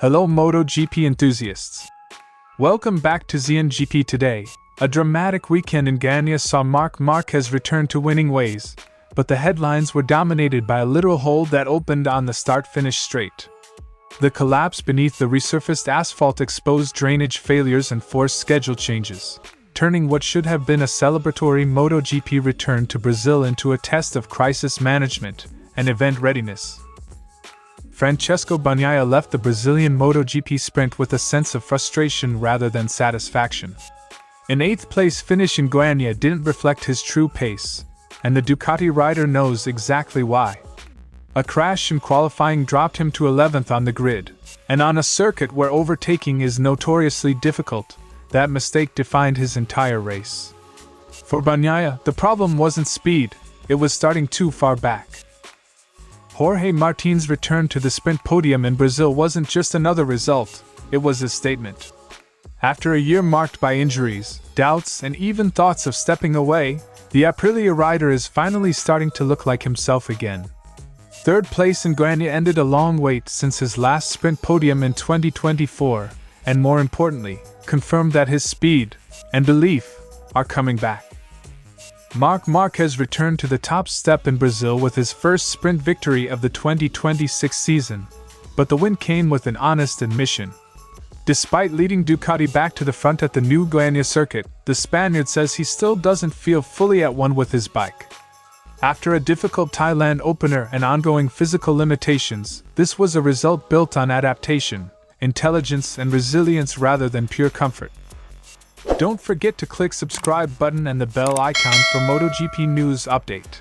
Hello MotoGP enthusiasts. Welcome back to ZNGP Today. A dramatic weekend in Goiânia saw Marc Márquez return to winning ways, but the headlines were dominated by a literal hole that opened on the start-finish straight. The collapse beneath the resurfaced asphalt exposed drainage failures and forced schedule changes, turning what should have been a celebratory MotoGP return to Brazil into a test of crisis management and event readiness. Francesco Bagnaia left the Brazilian MotoGP Sprint with a sense of frustration rather than satisfaction. An 8th-place finish in Goiânia didn't reflect his true pace, and the Ducati rider knows exactly why. A crash in qualifying dropped him to 11th on the grid, and on a circuit where overtaking is notoriously difficult, that mistake defined his entire race. For Bagnaia, the problem wasn't speed, it was starting too far back. Jorge Martin's return to the sprint podium in Brazil wasn't just another result, it was a statement. After a year marked by injuries, doubts, and even thoughts of stepping away, the Aprilia rider is finally starting to look like himself again. 3rd place in Goiânia ended a long wait since his last sprint podium in 2024, and more importantly, confirmed that his speed and belief are coming back. Marc Márquez returned to the top step in Brazil with his first sprint victory of the 2026 season, but the win came with an honest admission. Despite leading Ducati back to the front at the new Goiânia circuit, the Spaniard says he still doesn't feel fully at one with his bike. After a difficult Thailand opener and ongoing physical limitations, this was a result built on adaptation, intelligence, and resilience rather than pure comfort. Don't forget to click subscribe button and the bell icon for MotoGP news update.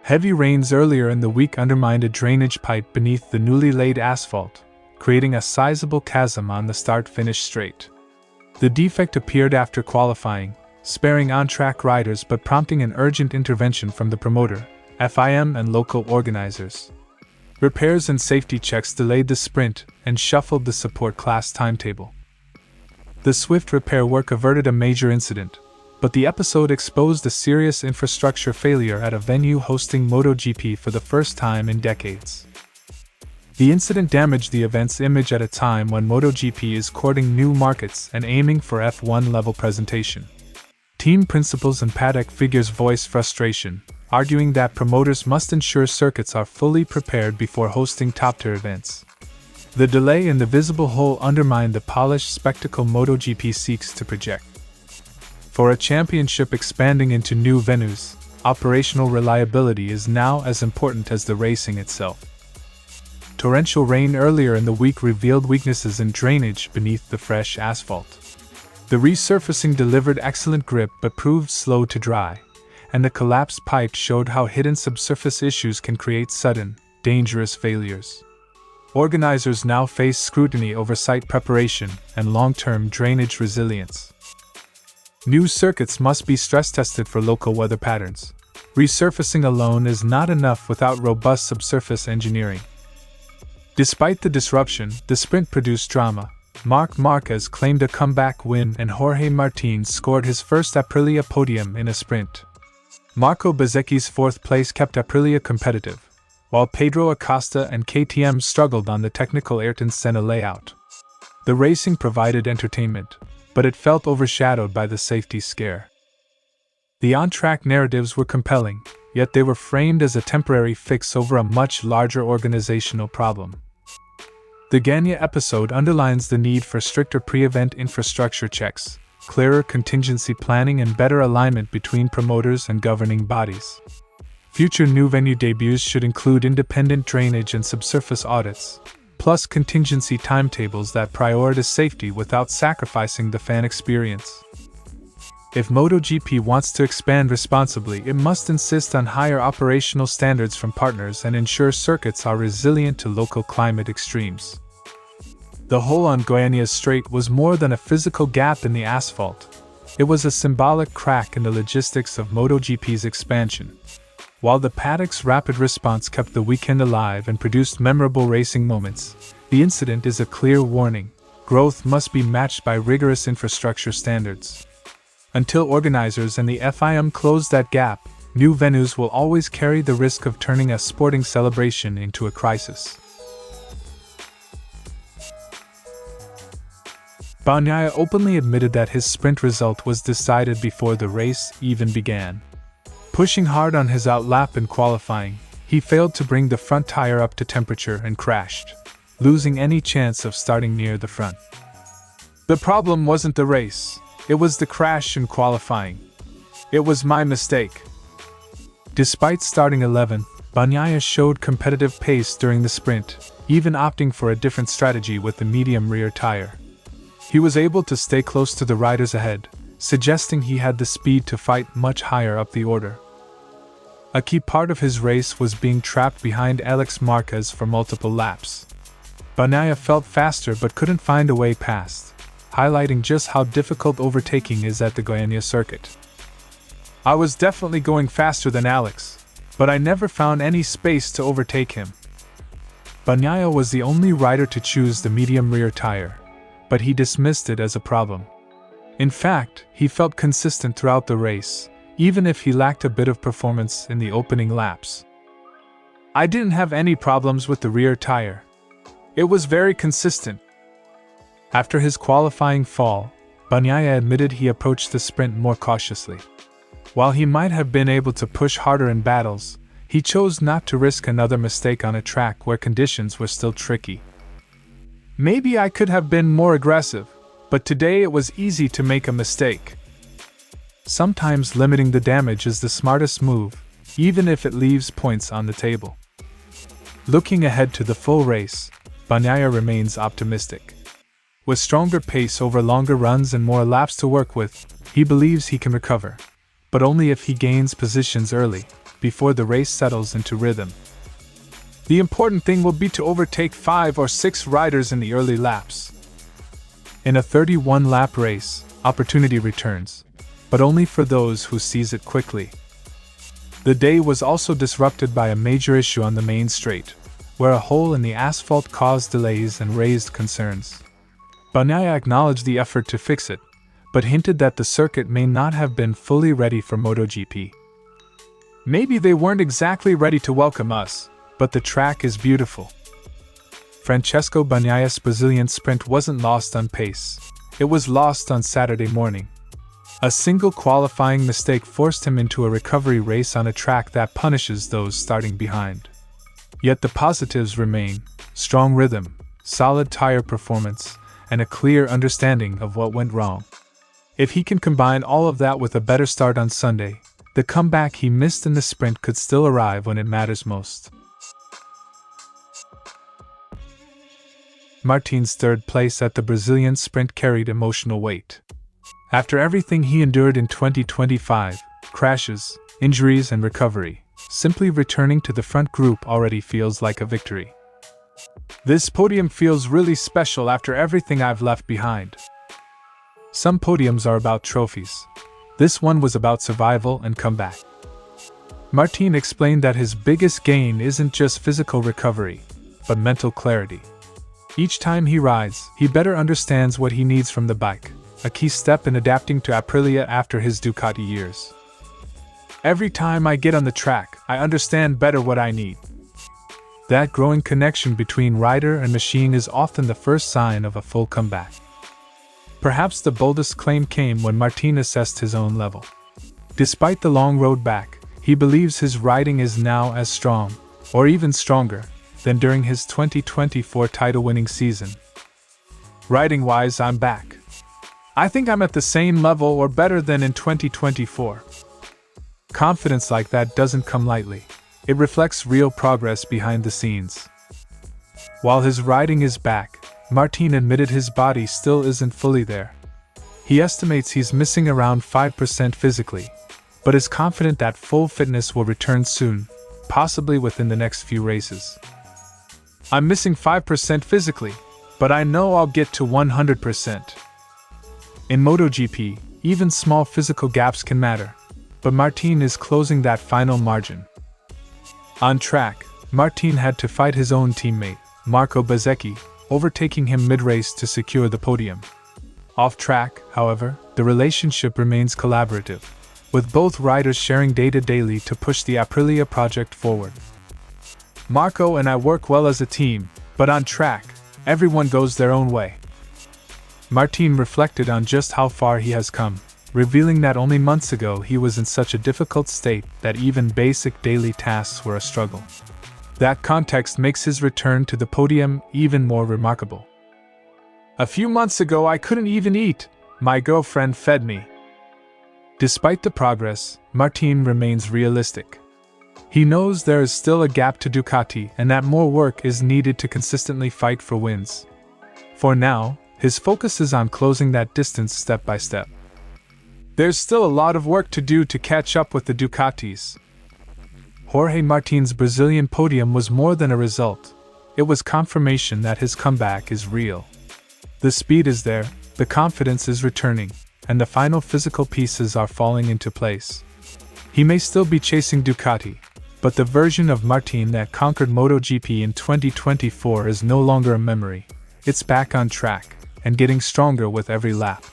Heavy rains earlier in the week undermined a drainage pipe beneath the newly laid asphalt, creating a sizable chasm on the start-finish straight. The defect appeared after qualifying, sparing on-track riders but prompting an urgent intervention from the promoter, FIM, and local organizers. Repairs and safety checks delayed the sprint and shuffled the support class timetable. The swift repair work averted a major incident, but the episode exposed a serious infrastructure failure at a venue hosting MotoGP for the first time in decades. The incident damaged the event's image at a time when MotoGP is courting new markets and aiming for F1-level presentation. Team principals and paddock figures voiced frustration, arguing that promoters must ensure circuits are fully prepared before hosting top-tier events. The delay in the visible hole undermined the polished spectacle MotoGP seeks to project. For a championship expanding into new venues, operational reliability is now as important as the racing itself. Torrential rain earlier in the week revealed weaknesses in drainage beneath the fresh asphalt. The resurfacing delivered excellent grip but proved slow to dry, and the collapsed pipe showed how hidden subsurface issues can create sudden, dangerous failures. Organizers now face scrutiny over site preparation and long-term drainage resilience. New circuits must be stress-tested for local weather patterns. Resurfacing alone is not enough without robust subsurface engineering. Despite the disruption, the sprint produced drama. Marc Márquez claimed a comeback win and Jorge Martin scored his first Aprilia podium in a sprint. Marco Bezzecchi's 4th place kept Aprilia competitive, while Pedro Acosta and KTM struggled on the technical Ayrton Senna layout. The racing provided entertainment, but it felt overshadowed by the safety scare. The on-track narratives were compelling, yet they were framed as a temporary fix over a much larger organizational problem. The Goiânia episode underlines the need for stricter pre-event infrastructure checks, clearer contingency planning, and better alignment between promoters and governing bodies. Future new venue debuts should include independent drainage and subsurface audits, plus contingency timetables that prioritize safety without sacrificing the fan experience. If MotoGP wants to expand responsibly, it must insist on higher operational standards from partners and ensure circuits are resilient to local climate extremes. The hole on Goiânia's straight was more than a physical gap in the asphalt. It was a symbolic crack in the logistics of MotoGP's expansion. While the paddock's rapid response kept the weekend alive and produced memorable racing moments, the incident is a clear warning. Growth must be matched by rigorous infrastructure standards. Until organizers and the FIM close that gap, new venues will always carry the risk of turning a sporting celebration into a crisis. Bagnaia openly admitted that his sprint result was decided before the race even began. Pushing hard on his outlap in qualifying, he failed to bring the front tire up to temperature and crashed, losing any chance of starting near the front. The problem wasn't the race, it was the crash in qualifying. It was my mistake. Despite starting 11th, Bagnaia showed competitive pace during the sprint, even opting for a different strategy with the medium rear tire. He was able to stay close to the riders ahead, suggesting he had the speed to fight much higher up the order. A key part of his race was being trapped behind Marc Márquez for multiple laps. Bagnaia felt faster but couldn't find a way past, highlighting just how difficult overtaking is at the Goiânia circuit. I was definitely going faster than Alex, but I never found any space to overtake him. Bagnaia was the only rider to choose the medium rear tire, but he dismissed it as a problem. In fact, he felt consistent throughout the race, even if he lacked a bit of performance in the opening laps. I didn't have any problems with the rear tire. It was very consistent. After his qualifying fall, Bagnaia admitted he approached the sprint more cautiously. While he might have been able to push harder in battles, he chose not to risk another mistake on a track where conditions were still tricky. Maybe I could have been more aggressive, but today it was easy to make a mistake. Sometimes limiting the damage is the smartest move, even if it leaves points on the table. Looking ahead to the full race, Bagnaia remains optimistic. With stronger pace over longer runs and more laps to work with, he believes he can recover, but only if he gains positions early, before the race settles into rhythm. The important thing will be to overtake 5 or 6 riders in the early laps. In a 31-lap race, opportunity returns, but only for those who seize it quickly. The day was also disrupted by a major issue on the main straight, where a hole in the asphalt caused delays and raised concerns. Bagnaia acknowledged the effort to fix it, but hinted that the circuit may not have been fully ready for MotoGP. Maybe they weren't exactly ready to welcome us, but the track is beautiful. Francesco Bagnaia's Brazilian sprint wasn't lost on pace. It was lost on Saturday morning. A single qualifying mistake forced him into a recovery race on a track that punishes those starting behind. Yet the positives remain: strong rhythm, solid tire performance, and a clear understanding of what went wrong. If he can combine all of that with a better start on Sunday, the comeback he missed in the sprint could still arrive when it matters most. Martin's third place at the Brazilian sprint carried emotional weight. After everything he endured in 2025, crashes, injuries and recovery, simply returning to the front group already feels like a victory. This podium feels really special after everything I've left behind. Some podiums are about trophies. This one was about survival and comeback. Martin explained that his biggest gain isn't just physical recovery, but mental clarity. Each time he rides, he better understands what he needs from the bike, a key step in adapting to Aprilia after his Ducati years. Every time I get on the track, I understand better what I need. That growing connection between rider and machine is often the first sign of a full comeback. Perhaps the boldest claim came when Martin assessed his own level. Despite the long road back, he believes his riding is now as strong, or even stronger, than during his 2024 title-winning season. Riding-wise, I'm back. I think I'm at the same level or better than in 2024. Confidence like that doesn't come lightly. It reflects real progress behind the scenes. While his riding is back, Martin admitted his body still isn't fully there. He estimates he's missing around 5% physically, but is confident that full fitness will return soon, possibly within the next few races. I'm missing 5% physically, but I know I'll get to 100%. In MotoGP, even small physical gaps can matter, but Martin is closing that final margin. On track, Martin had to fight his own teammate, Marco Bezzecchi, overtaking him mid-race to secure the podium. Off track, however, the relationship remains collaborative, with both riders sharing data daily to push the Aprilia project forward. Marco and I work well as a team, but on track, everyone goes their own way. Martin reflected on just how far he has come, revealing that only months ago he was in such a difficult state that even basic daily tasks were a struggle. That context makes his return to the podium even more remarkable. "A few months ago I couldn't even eat. My girlfriend fed me." Despite the progress, Martin remains realistic. He knows there is still a gap to Ducati and that more work is needed to consistently fight for wins. For now, his focus is on closing that distance step by step. There's still a lot of work to do to catch up with the Ducatis. Jorge Martin's Brazilian podium was more than a result. It was confirmation that his comeback is real. The speed is there, the confidence is returning, and the final physical pieces are falling into place. He may still be chasing Ducati, but the version of Martin that conquered MotoGP in 2024 is no longer a memory. It's back on track, and getting stronger with every lap.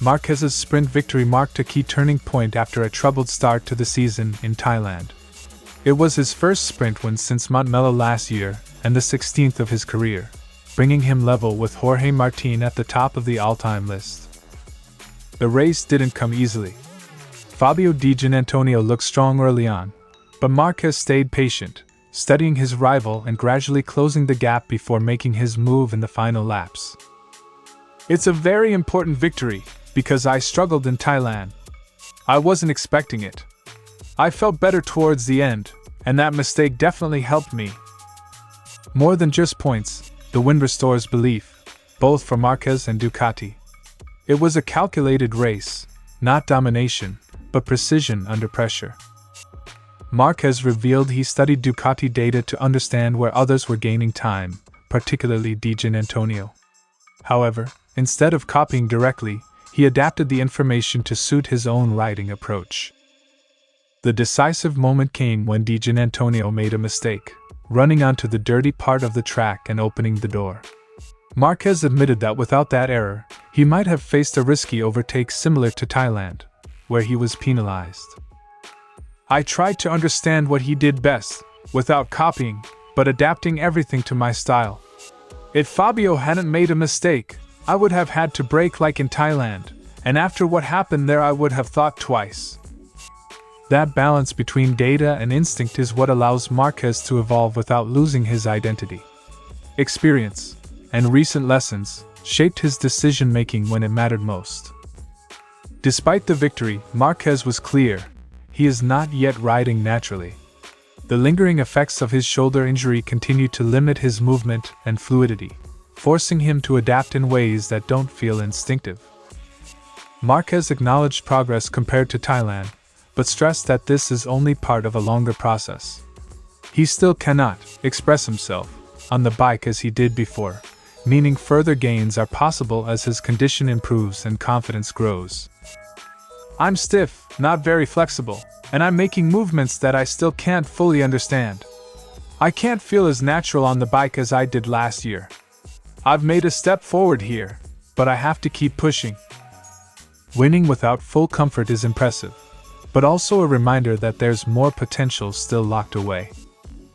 Márquez's sprint victory marked a key turning point after a troubled start to the season in Thailand. It was his first sprint win since Montmello last year, and the 16th of his career, bringing him level with Jorge Martin at the top of the all-time list. The race didn't come easily. Fabio Di Giannantonio looked strong early on, but Márquez stayed patient, studying his rival and gradually closing the gap before making his move in the final laps. "It's a very important victory, because I struggled in Thailand. I wasn't expecting it. I felt better towards the end, and that mistake definitely helped me." More than just points, the win restores belief, both for Márquez and Ducati. It was a calculated race, not domination, but precision under pressure. Márquez revealed he studied Ducati data to understand where others were gaining time, particularly Di Giannantonio. However, instead of copying directly, he adapted the information to suit his own riding approach. The decisive moment came when Di Giannantonio made a mistake, running onto the dirty part of the track and opening the door. Márquez admitted that without that error, he might have faced a risky overtake similar to Thailand, where he was penalized. "I tried to understand what he did best, without copying, but adapting everything to my style. If Fabio hadn't made a mistake, I would have had to brake like in Thailand, and after what happened there I would have thought twice." That balance between data and instinct is what allows Márquez to evolve without losing his identity. Experience and recent lessons shaped his decision-making when it mattered most. Despite the victory, Márquez was clear: he is not yet riding naturally. The lingering effects of his shoulder injury continue to limit his movement and fluidity, forcing him to adapt in ways that don't feel instinctive. Márquez acknowledged progress compared to Thailand, but stressed that this is only part of a longer process. He still cannot express himself on the bike as he did before, meaning further gains are possible as his condition improves and confidence grows. "I'm stiff, not very flexible, and I'm making movements that I still can't fully understand. I can't feel as natural on the bike as I did last year. I've made a step forward here, but I have to keep pushing." Winning without full comfort is impressive, but also a reminder that there's more potential still locked away.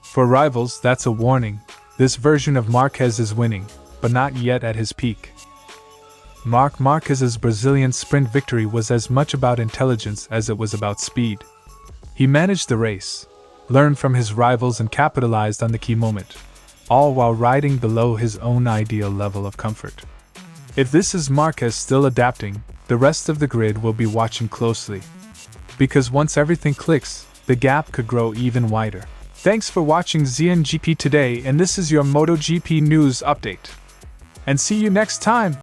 For rivals, that's a warning. This version of Márquez is winning, but not yet at his peak. Marc Márquez's Brazilian sprint victory was as much about intelligence as it was about speed. He managed the race, learned from his rivals and capitalized on the key moment, all while riding below his own ideal level of comfort. If this is Márquez still adapting, the rest of the grid will be watching closely. Because once everything clicks, the gap could grow even wider. Thanks for watching ZNGP Today, and this is your MotoGP news update. And see you next time!